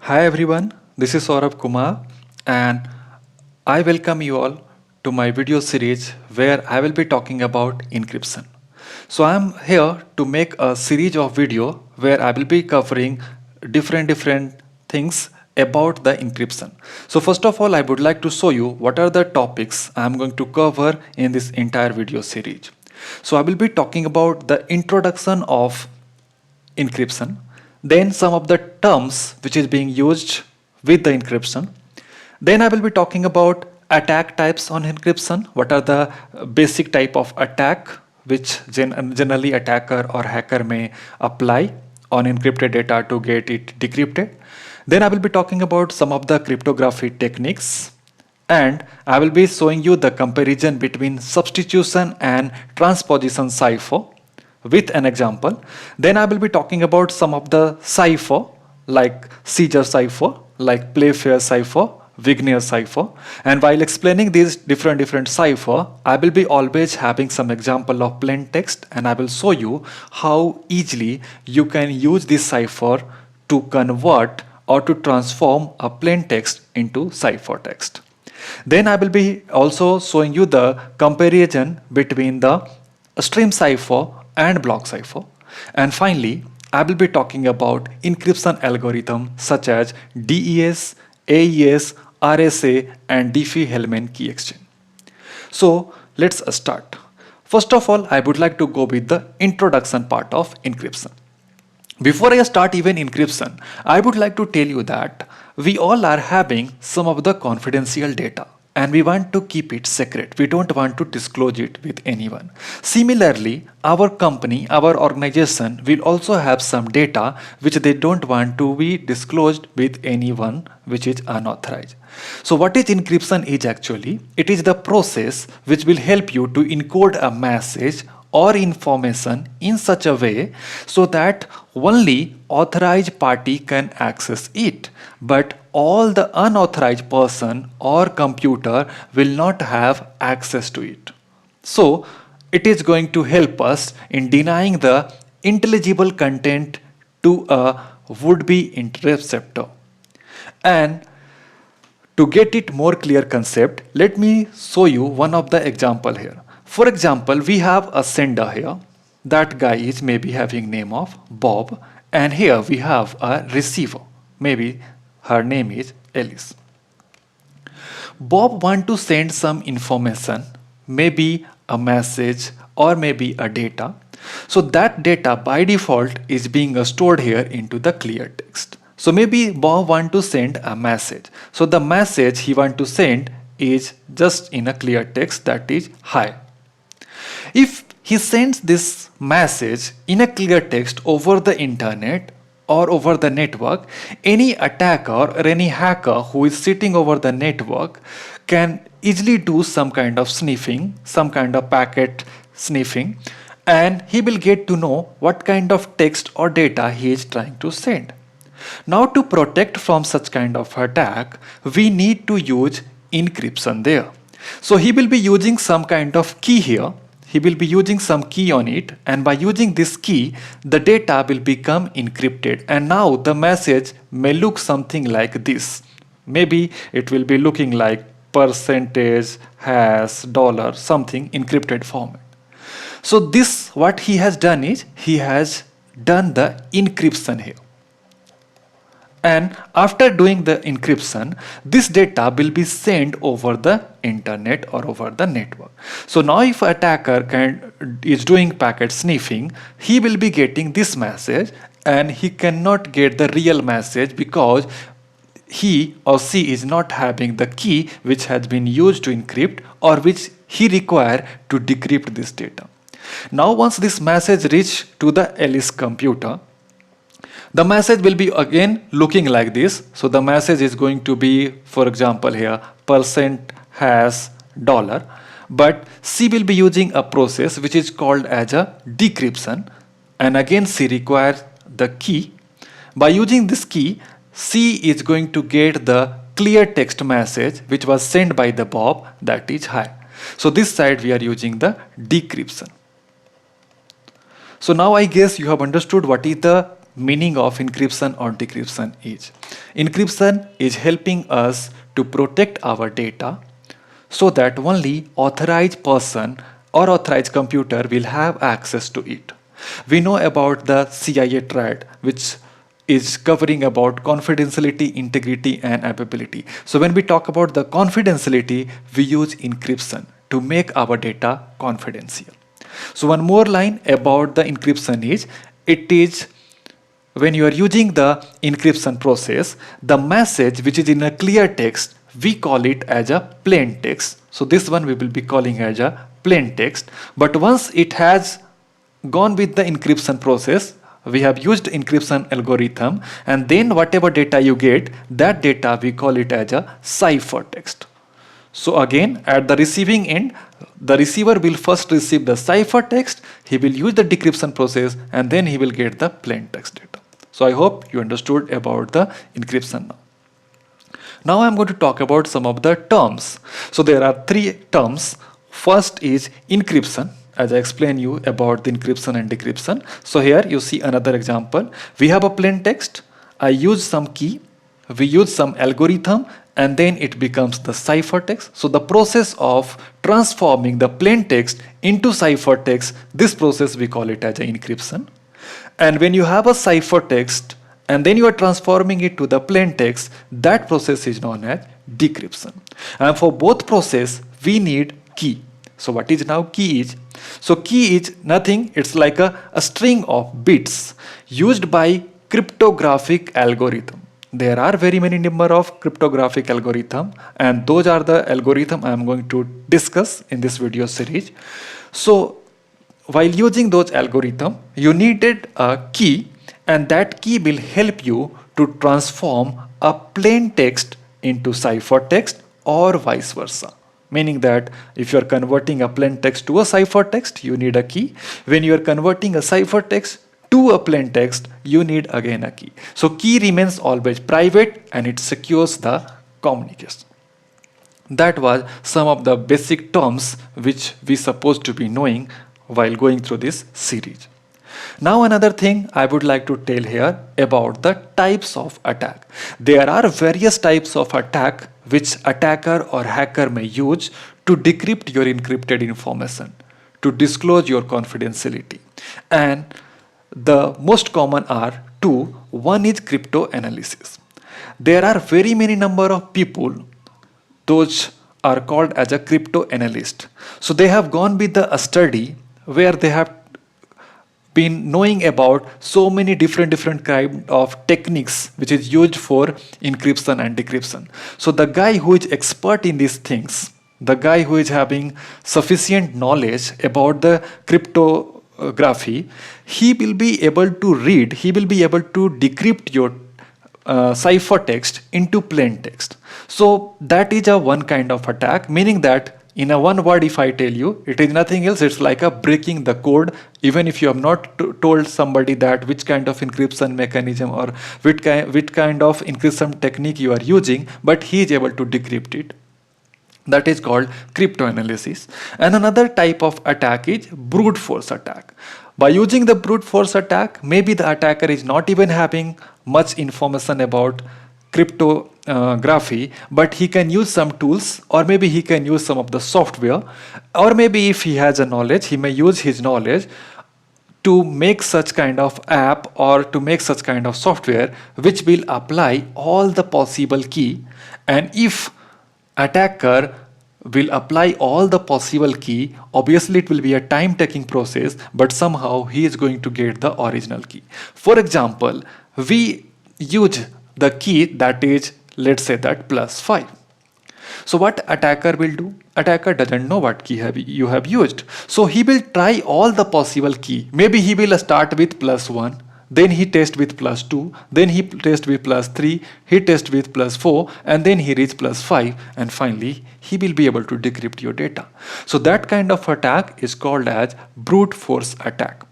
Hi everyone, this is Saurabh Kumar and I welcome you all to my video series where I will be talking about encryption. So I am here to make a series of video where I will be covering different things about the encryption. So first of all I would like to show you what are the topics I am going to cover in this entire video series. So I will be talking about the introduction of encryption, then some of the terms which is being used with the encryption. Then I will be talking about attack types on encryption. What are the basic type of attack which generally attacker or hacker may apply on encrypted data to get it decrypted. Then I will be talking about some of the cryptography techniques, and I will be showing you the comparison between substitution and transposition cipher with an example. Then I will be talking about some of the cipher like seizure cipher, like Playfair cipher, Wigner cipher. And while explaining these different cipher, I will be always having some example of plain text, and I will show you how easily you can use this cipher to convert or to transform a plain text into cipher text. Then I will be also showing you the comparison between the stream cipher and block cipher. And finally, I will be talking about encryption algorithms such as DES, AES, RSA, and Diffie-Hellman key exchange. So let's start. First of all, I would like to go with the introduction part of encryption. Before I start even encryption, I would like to tell you that we all are having some of the confidential data and we want to keep it secret. We don't want to disclose it with anyone. Similarly, our company, our organization will also have some data which they don't want to be disclosed with anyone which is unauthorized. So what is encryption is actually, it is the process which will help you to encode a message or information in such a way so that only authorized party can access it, but all the unauthorized person or computer will not have access to it. So it is going to help us in denying the intelligible content to a would-be interceptor. And to get it more clear concept, let me show you one of the example here. For example, we have a sender here. That guy is maybe having name of Bob, and here we have a receiver. Maybe her name is Alice. Bob want to send some information, maybe a message or maybe a data. So that data by default is being stored here into the clear text. So maybe Bob want to send a message. So the message he want to send is just in a clear text, that is hi. If he sends this message in a clear text over the internet or over the network, any attacker or any hacker who is sitting over the network can easily do some kind of sniffing, some kind of packet sniffing, and he will get to know what kind of text or data he is trying to send. Now to protect from such kind of attack, we need to use encryption there. So he will be using some kind of key here. He will be using some key on it, and by using this key, the data will become encrypted. And now the message may look something like this. Maybe it will be looking like percentage, hash, dollar, something encrypted format. So this, what he has done is, he has done the encryption here. And after doing the encryption, this data will be sent over the internet or over the network. So now if an attacker is doing packet sniffing, he will be getting this message and he cannot get the real message because he or she is not having the key which has been used to encrypt or which he require to decrypt this data. Now once this message reach to the Alice computer, the message will be again looking like this. So the message is going to be, for example here, percent hash dollar. But she will be using a process which is called as a decryption. And again, she requires the key. By using this key, she is going to get the clear text message which was sent by the Bob, that is hi. So this side we are using the decryption. So now I guess you have understood what is the meaning of encryption or decryption is? Encryption is helping us to protect our data so that only authorized person or authorized computer will have access to it. We know about the CIA triad, which is covering about confidentiality, integrity, and availability. So when we talk about the confidentiality, we use encryption to make our data confidential. So one more line about the encryption is, it is when you are using the encryption process, the message which is in a clear text, we call it as a plain text. So this one we will be calling as a plain text. But once it has gone with the encryption process, we have used encryption algorithm, and then whatever data you get, that data we call it as a ciphertext. So again, at the receiving end, the receiver will first receive the ciphertext, he will use the decryption process, and then he will get the plain text data. So I hope you understood about the encryption now. Now I'm going to talk about some of the terms. So there are three terms. First is encryption, as I explained you about the encryption and decryption. So here you see another example. We have a plain text. I use some key. We use some algorithm, and then it becomes the ciphertext. So the process of transforming the plain text into ciphertext, this process we call it as an encryption. And when you have a ciphertext and then you are transforming it to the plain text, that process is known as decryption. And for both process, we need key. So what is now key is? So key is nothing, it's like a string of bits used by cryptographic algorithm. There are very many number of cryptographic algorithm, and those are the algorithm I am going to discuss in this video series. So while using those algorithm, you needed a key, and that key will help you to transform a plain text into ciphertext or vice versa. Meaning that if you are converting a plain text to a ciphertext, you need a key. When you are converting a ciphertext to a plain text, you need again a key. So key remains always private and it secures the communication. That was some of the basic terms which we supposed to be knowing while going through this series. Now another thing I would like to tell here about the types of attack. There are various types of attack which attacker or hacker may use to decrypt your encrypted information, to disclose your confidentiality. And the most common are two. One is crypto analysis. There are very many number of people, those are called as a crypto analyst. So they have gone with a study where they have been knowing about so many different kind of techniques which is used for encryption and decryption. So the guy who is expert in these things, the guy who is having sufficient knowledge about the cryptography, he will be able to read, he will be able to decrypt your ciphertext into plain text. So that is a one kind of attack, meaning that in a one word, if I tell you, it is nothing else, it's like a breaking the code. Even if you have not told somebody that which kind of encryption mechanism or which kind of encryption technique you are using, but he is able to decrypt it. That is called crypto analysis. And another type of attack is brute force attack. By using the brute force attack, maybe the attacker is not even having much information about cryptography, but he can use some tools, or maybe he can use some of the software, or maybe if he has a knowledge, he may use his knowledge to make such kind of app or to make such kind of software which will apply all the possible key. And if attacker will apply all the possible key, obviously it will be a time taking process, but somehow he is going to get the original key. For example, we use the key that is, let's say that +5. So what attacker will do? Attacker doesn't know what key you have used. So he will try all the possible key. Maybe he will start with +1, then he tests with +2, then he tests with +3, he tests with +4, and then he reaches +5, and finally he will be able to decrypt your data. So that kind of attack is called as brute force attack.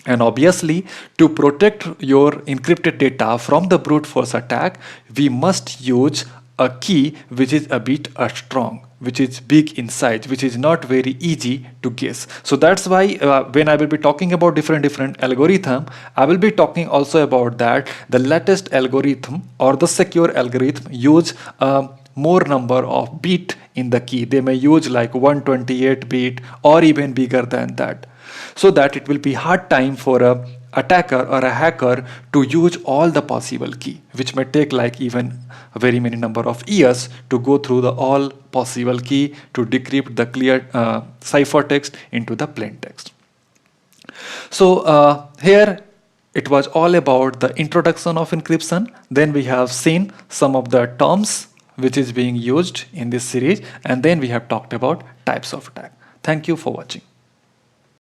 And obviously, to protect your encrypted data from the brute force attack, we must use a key which is a bit strong, which is big in size, which is not very easy to guess. So that's why when I will be talking about different algorithm, I will be talking also about that the latest algorithm or the secure algorithm use more number of bit in the key. They may use like 128 bit or even bigger than that, so that it will be hard time for a attacker or a hacker to use all the possible key, which may take like even a very many number of years to go through the all possible key to decrypt the clear ciphertext into the plain text. So here it was all about the introduction of encryption. Then we have seen some of the terms which is being used in this series, and then we have talked about types of attack. Thank you for watching.